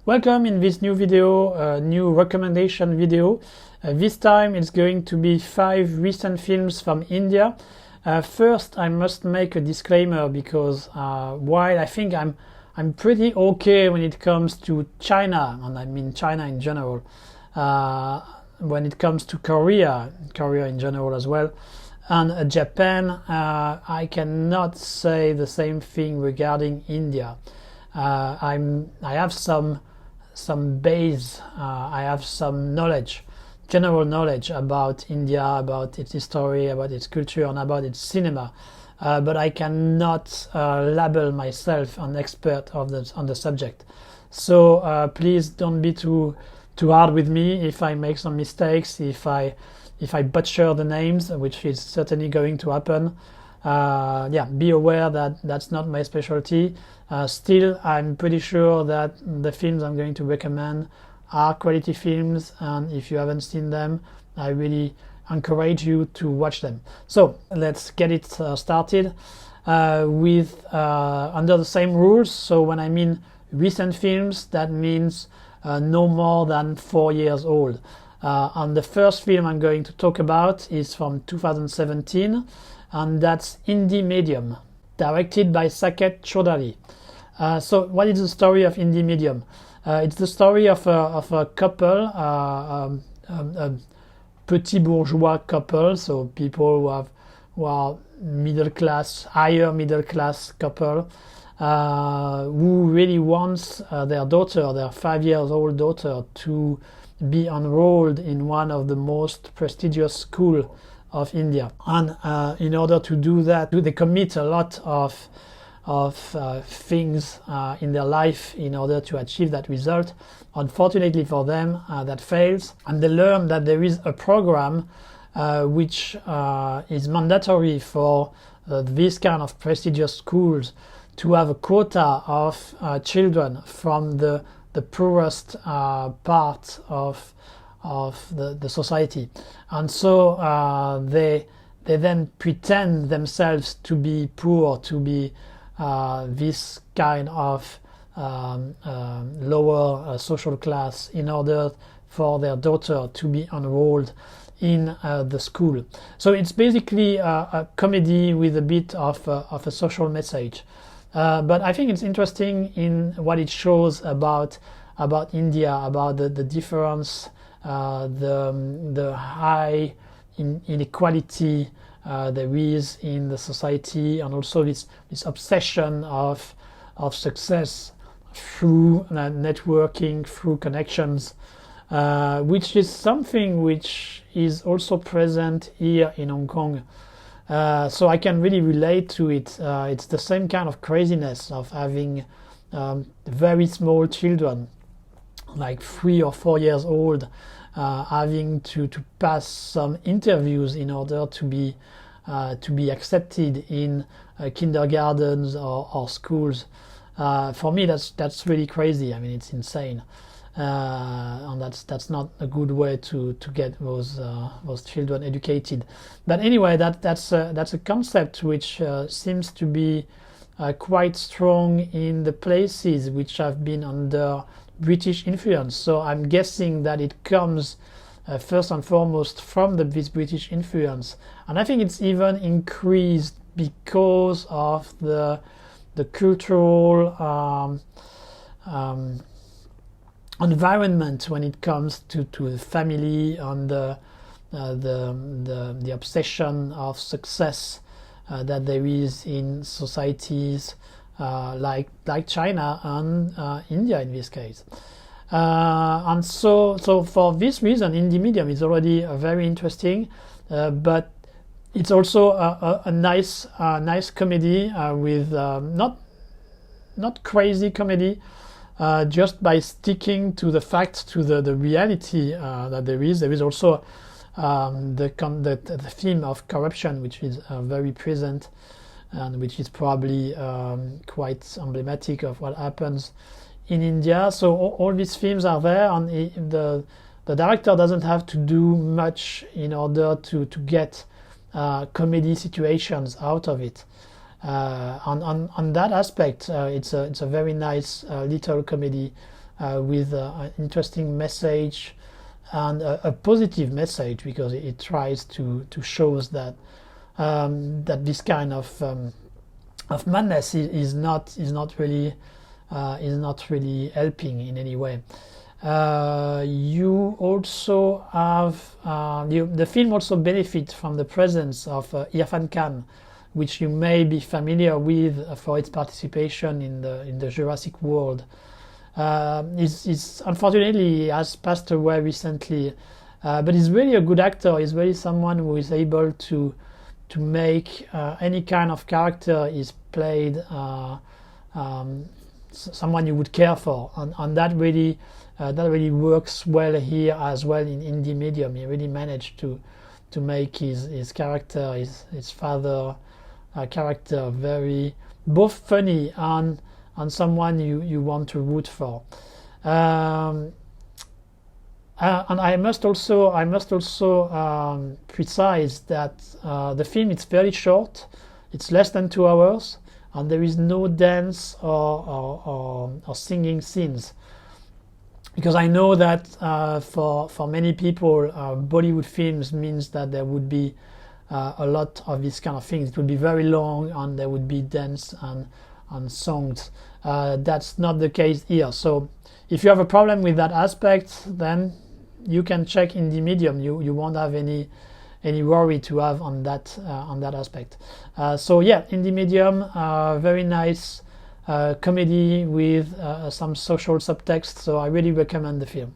Welcome in this new video, new recommendation video. This time it's going to be 5 recent films from India. First, I must make a disclaimer because while I think I'm pretty okay when it comes to China, and I mean China in general, when it comes to Korea in general as well, and Japan, I cannot say the same thing regarding India. I have some base, I have some knowledge, general knowledge about India, about its history, about its culture, and about its cinema. But I cannot label myself an expert on the subject. So please don't be too hard with me if I make some mistakes, if I butcher the names, which is certainly going to happen. Be aware that that's not my specialty. Still, I'm pretty sure that the films I'm going to recommend are quality films, and if you haven't seen them, I really encourage you to watch them. So let's get it started with under the same rules. So when I mean recent films, that means no more than 4 years old. And the first film I'm going to talk about is from 2017, and that's Indie Medium, directed by Saket Chaudhary. So what is the story of Indie Medium? It's the story of a couple, a petit bourgeois couple, so people who are middle class, higher middle class couple, who really wants their daughter, their 5-year-old daughter, to be enrolled in one of the most prestigious schools of India. And in order to do that, they commit a lot of things in their life in order to achieve that result. Unfortunately for them, that fails, and they learn that there is a program which is mandatory for these kind of prestigious schools to have a quota of children from the poorest part of the society. And so they then pretend themselves to be poor, to be this kind of lower social class, in order for their daughter to be enrolled in the school. So it's basically a comedy with a bit of a social message. But I think it's interesting in what it shows about India, about the difference, the high inequality there is in the society, and also this obsession of success through networking, through connections, which is something which is also present here in Hong Kong. So I can really relate to it. It's the same kind of craziness of having very small children, like 3 or 4 years old, having to pass some interviews in order to be accepted in kindergartens or schools. For me, that's really crazy. I mean, it's insane, and that's not a good way to get those children educated. But anyway, that's a concept which seems to be quite strong in the places which have been under British influence. So I'm guessing that it comes first and foremost from this British influence, and I think it's even increased because of the cultural environment when it comes to the family, and the obsession of success that there is in societies like China and India in this case. And so for this reason, Indie Medium is already very interesting, but it's also a nice comedy with not crazy comedy, just by sticking to the facts, to the reality that there is. There is also the theme of corruption, which is very present, and which is probably quite emblematic of what happens in India. So all these themes are there, and the director doesn't have to do much in order to get comedy situations out of it. On that aspect, it's a very nice little comedy with an interesting message and a positive message, because it tries to show that that this kind of madness is not really helping in any way. You also have the film also benefits from the presence of Irfan Khan, which you may be familiar with for its participation in the Jurassic World. He's unfortunately has passed away recently, but he's really a good actor. He's really someone who is able to make any kind of character is played someone you would care for, and that really works well here as well in indie medium. He really managed to make his character, his father character, very both funny and someone you want to root for. And I must also precise that the film is very short. It's less than 2 hours, and there is no dance or singing scenes. Because I know that for many people, Bollywood films means that there would be a lot of these kind of things. It would be very long, and there would be dance and songs. That's not the case here. So if you have a problem with that aspect, then you can check indie medium. You won't have any worry to have on that aspect. So yeah, indie medium, very nice comedy with some social subtext. So I really recommend the film.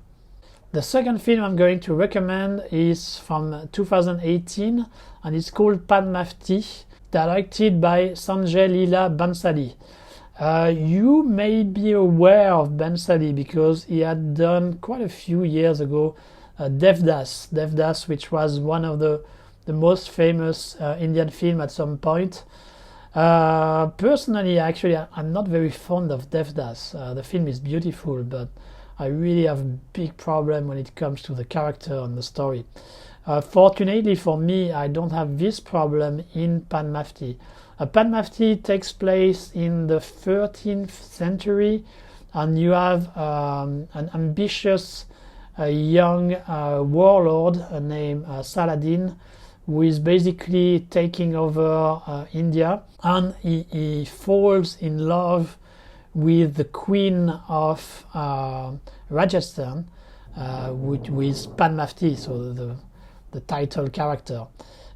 The second film I'm going to recommend is from 2018, and it's called Padmavati, directed by Sanjay Leela Bhansali. You may be aware of Bhansali because he had done quite a few years ago Devdas, which was one of the most famous Indian film at some point. Personally, actually, I'm not very fond of Devdas. The film is beautiful, but I really have a big problem when it comes to the character and the story. Fortunately for me, I don't have this problem in Padmavati. Padmavati takes place in the 13th century, and you have an ambitious young warlord named Saladin, who is basically taking over India, and he falls in love with the queen of Rajasthan, with Padmavati, so the title character.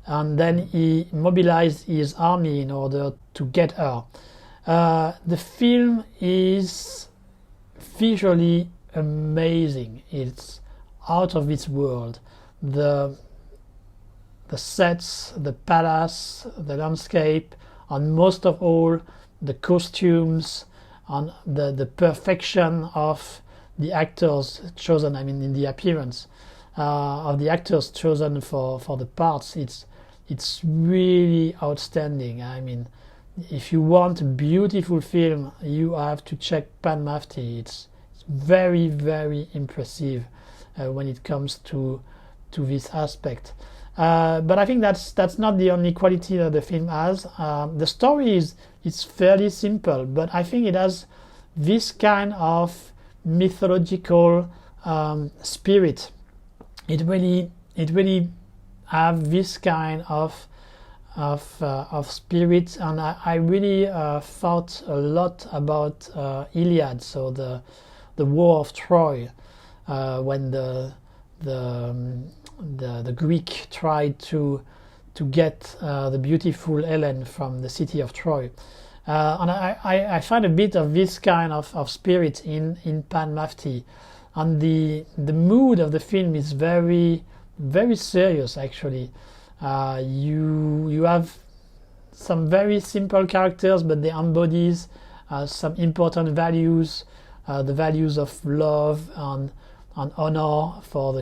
And then he mobilized his army in order to get her. The film is visually amazing. It's out of this world. The sets, the palace, the landscape, and most of all the costumes and the perfection of the actors chosen, I mean in the appearance of the actors chosen for the parts, it's really outstanding. I mean, if you want a beautiful film, you have to check Padmavati. It's very, very impressive when it comes to this aspect. But I think that's not the only quality that the film has. The story is fairly simple, but I think it has this kind of mythological spirit. It really have this kind of spirit, and I really thought a lot about Iliad, so the War of Troy, when the Greek tried to get the beautiful Helen from the city of Troy, and I find a bit of this kind of spirit in Padmavati, and the mood of the film is very, very serious. Actually, you have some very simple characters, but they embodies some important values, the values of love and honor for the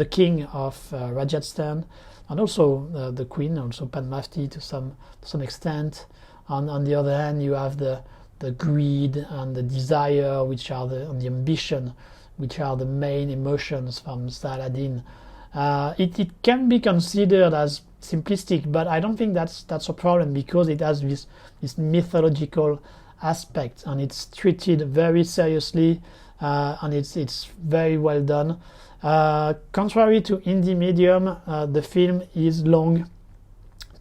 king of Rajasthan, and also the queen, also Padmavati to some extent. And on the other hand, you have the greed and the desire, and the ambition, which are the main emotions from Saladin. It can be considered as simplistic, but I don't think that's a problem, because it has this mythological aspect, and it's treated very seriously. and it's very well done. Contrary to indie medium, the film is long,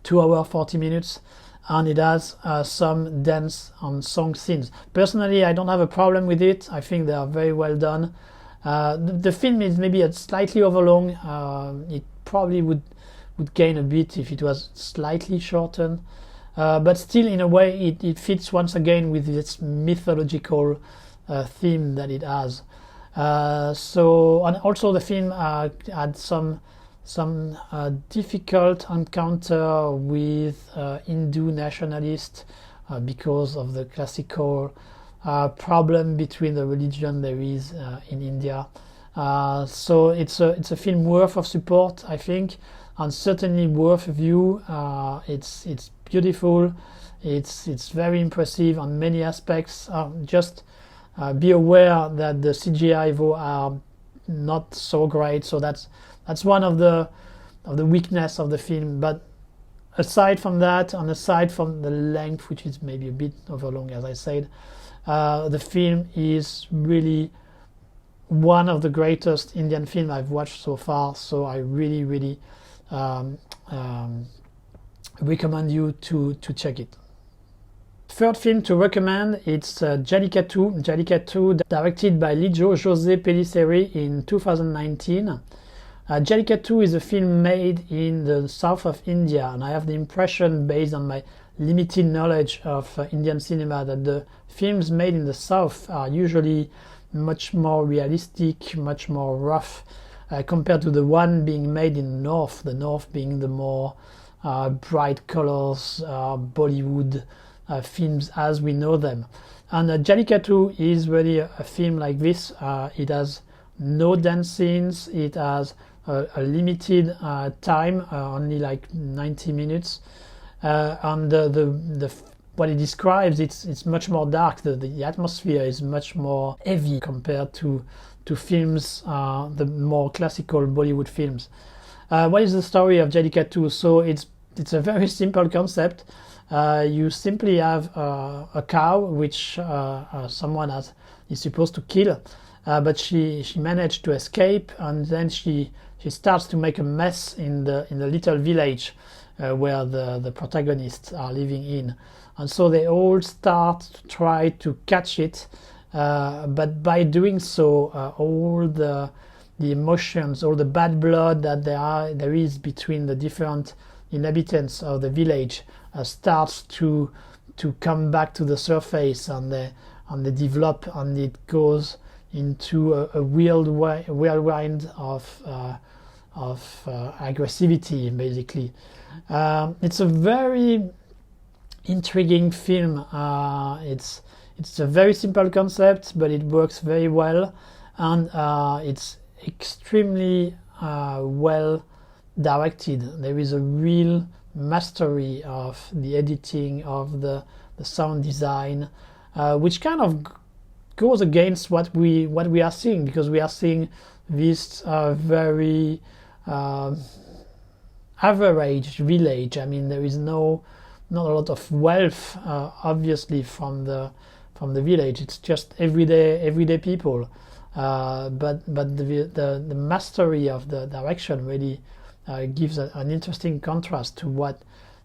2 hours 40 minutes, and it has some dance and song scenes. Personally, I don't have a problem with it. I think they are very well done. The film is maybe slightly overlong. It probably would gain a bit if it was slightly shortened, but still in a way it fits once again with its mythological theme that it has. So, and also the film had some difficult encounter with Hindu nationalists because of the classical problem between the religion there is in India. So it's a film worth of support, I think, and certainly worth a view. It's beautiful. It's very impressive on many aspects. Just be aware that the CGI though are not so great, so that's one of the weakness of the film. But aside from that, and aside from the length, which is maybe a bit overlong, as I said, the film is really one of the greatest Indian films I've watched so far. So I really recommend you to check it. Third film to recommend, it's Jallikattu. Jallikattu, directed by Lijo José Pellicer in 2019. Jallikattu is a film made in the south of India, and I have the impression, based on my limited knowledge of Indian cinema, that the films made in the south are usually much more realistic, much more rough, compared to the one being made in the north being the more bright colors, Bollywood films as we know them. And Jallikattu is really a film like this. It has no dance scenes, it has a limited time, only like 90 minutes, and the what it describes, it's much more dark. The atmosphere is much more heavy compared to films, the more classical Bollywood films. What is the story of Jallikattu? So it's a very simple concept. You simply have a cow which someone is supposed to kill, but she managed to escape, and then she starts to make a mess in the little village where the protagonists are living in. And so they all start to try to catch it, but by doing so, all the emotions, all the bad blood that there is between the different inhabitants of the village starts to come back to the surface, and they develop, and it goes into a whirlwind of aggressivity, basically. It's a very intriguing film. It's a very simple concept, but it works very well, and it's extremely well directed. There is a real mastery of the editing, of the sound design, which kind of goes against what we are seeing, because we are seeing this very average village. I mean, there is not a lot of wealth, obviously, from the village. It's just everyday people. But the mastery of the direction really gives an interesting contrast to what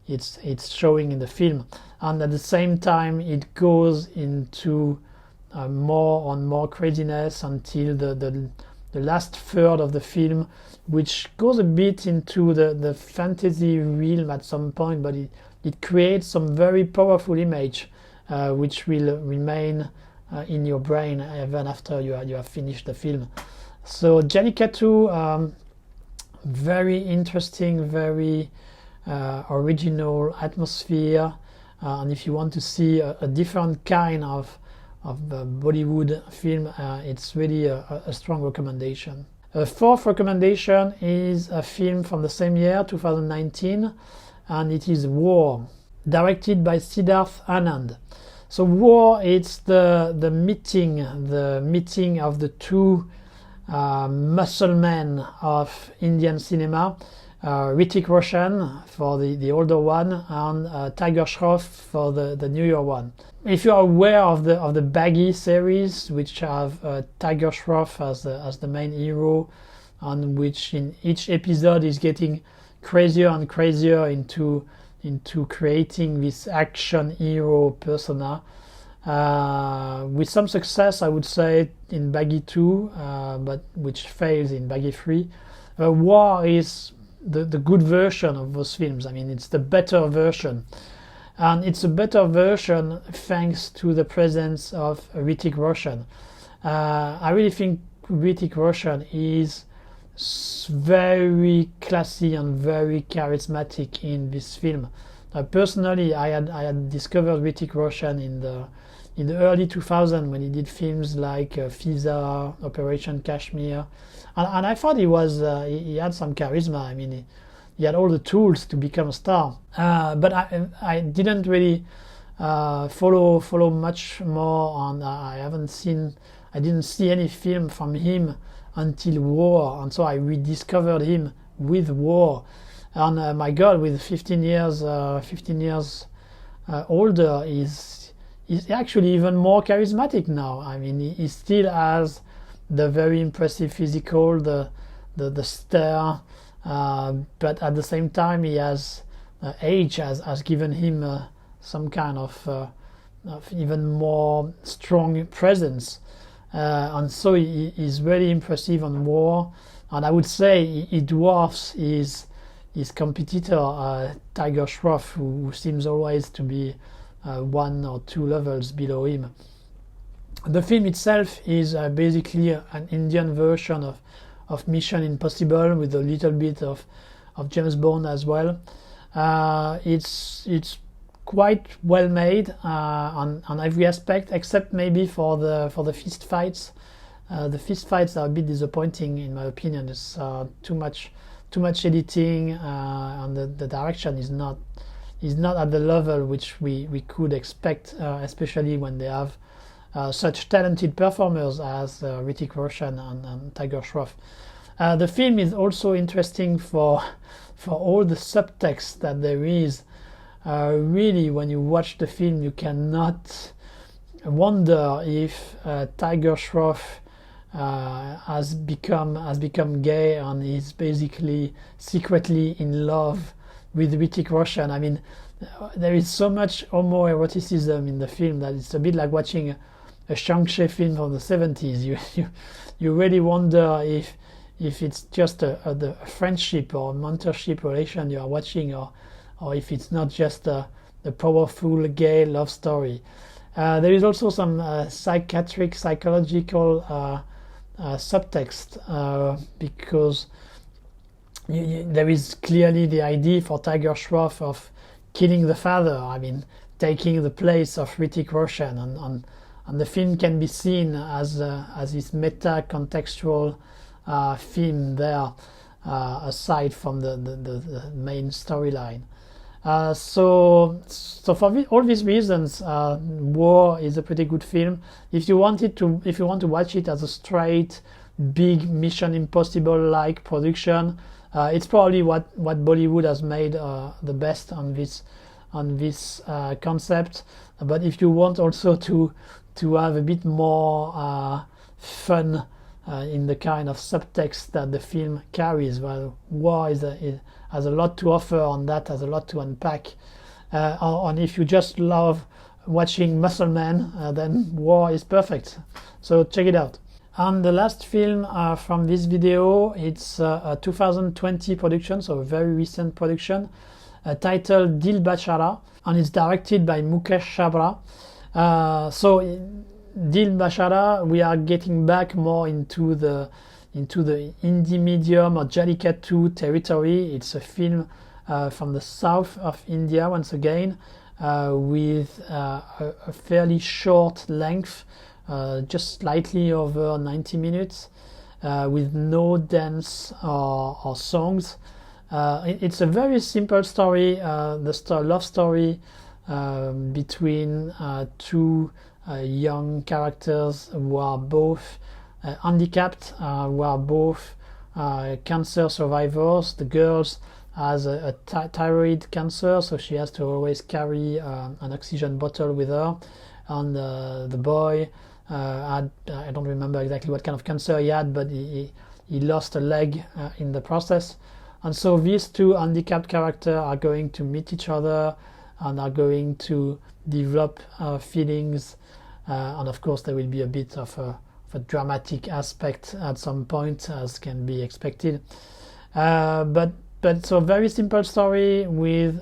it's showing in the film, and at the same time it goes into more and more craziness until the last third of the film, which goes a bit into the fantasy realm at some point, but it creates some very powerful image which will remain in your brain even after you have finished the film. So Jallikattu, very interesting, very original atmosphere, and if you want to see a different kind of Bollywood film, it's really a strong recommendation. A fourth recommendation is a film from the same year, 2019, and it is War, directed by Siddharth Anand. So War, it's the meeting of the two muscle men of Indian cinema. Hrithik Roshan for the older one, and Tiger Shroff for the newer one. If you are aware of the Baggy series, which have Tiger Shroff as the main hero, and which in each episode is getting crazier and crazier into creating this action hero persona, with some success, I would say, in Baggy 2, but which fails in Baggy 3. War is the good version of those films. I mean, it's the better version. And it's a better version thanks to the presence of Hrithik Roshan. I really think Hrithik Roshan is very classy and very charismatic in this film. Personally, I had discovered Hrithik Roshan in the early 2000s when he did films like Fiza, Operation Kashmir, and I thought he had some charisma. I mean, he had all the tools to become a star. But I didn't really follow much more, and I didn't see any film from him until War, and so I rediscovered him with War. And my God, with 15 years older, he's actually even more charismatic now. I mean, he still has the very impressive physical, the stare, but at the same time, he has age has given him some kind of even more strong presence, and so he is very impressive on War. And I would say he dwarfs his competitor Tiger Shroff, who seems always to be 1 or 2 levels below him. The film itself is basically an Indian version of Mission Impossible, with a little bit of James Bond as well. It's quite well made on every aspect, except maybe for the fist fights. The fist fights are a bit disappointing in my opinion. It's too much editing, and the direction is not at the level which we could expect, especially when they have such talented performers as Hrithik Roshan and Tiger Shroff. The film is also interesting for all the subtext that there is. Really, when you watch the film, you cannot wonder if Tiger Shroff has become gay and is basically secretly in love with Hrithik Roshan. I mean, there is so much homoeroticism in the film that it's a bit like watching a Shang-Chi film from the 70s. You really wonder if it's just a friendship or a mentorship relation you are watching, or if it's not just a powerful gay love story. There is also some psychological subtext, because there is clearly the idea for Tiger Shroff of killing the father. I mean, taking the place of Hrithik Roshan, and the film can be seen as this meta-contextual film there, aside from the main storyline. So for all these reasons, War is a pretty good film. If you want to watch it as a straight big Mission Impossible like production, it's probably what Bollywood has made the best on this concept. But if you want also to have a bit more fun in the kind of subtext that the film carries, well, War has a lot to offer on that, has a lot to unpack. And if you just love watching muscle men, then War is perfect. So check it out. And the last film from this video, it's a 2020 production, so a very recent production, titled Dil Bechara, and it's directed by Mukesh Chabra. So Dil Bechara, we are getting back more into the indie medium or Jallikattu territory. It's a film from the south of India once again, with a fairly short length, just slightly over 90 minutes, with no dance or songs. It's a very simple story, the love story between two young characters who are both handicapped, who are both cancer survivors. The girls has a thyroid cancer, so she has to always carry an oxygen bottle with her. And the boy had, I don't remember exactly what kind of cancer he had, but he lost a leg in the process. And so these two handicapped characters are going to meet each other and are going to develop feelings, and of course there will be a bit of a dramatic aspect at some point, as can be expected. But so very simple story with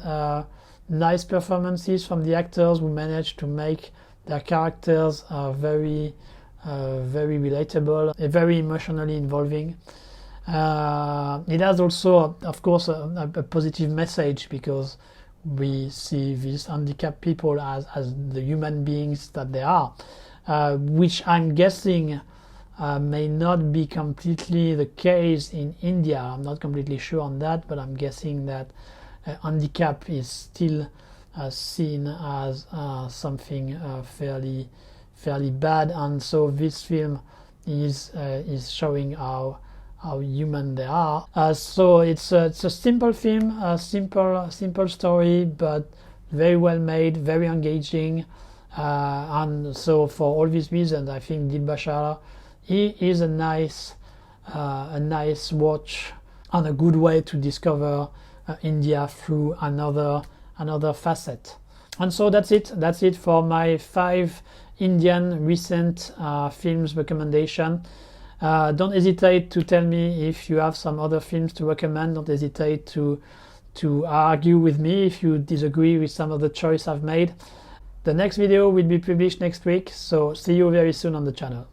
nice performances from the actors who managed to make their characters very relatable, very emotionally involving. It has also, of course, a positive message, because we see these handicapped people as the human beings that they are, which I'm guessing may not be completely the case in India. I'm not completely sure on that, but I'm guessing that handicap is still seen as something fairly bad, and so this film is showing how human they are. So it's a simple film, a simple story, but very well made, very engaging, and so for all these reasons, I think Dil Bechara is a nice watch and a good way to discover India through another facet. And so that's it for my 5 Indian recent films recommendation. Don't hesitate to tell me if you have some other films to recommend. Don't hesitate to argue with me if you disagree with some of the choice I've made. The next video will be published next week, so see you very soon on the channel.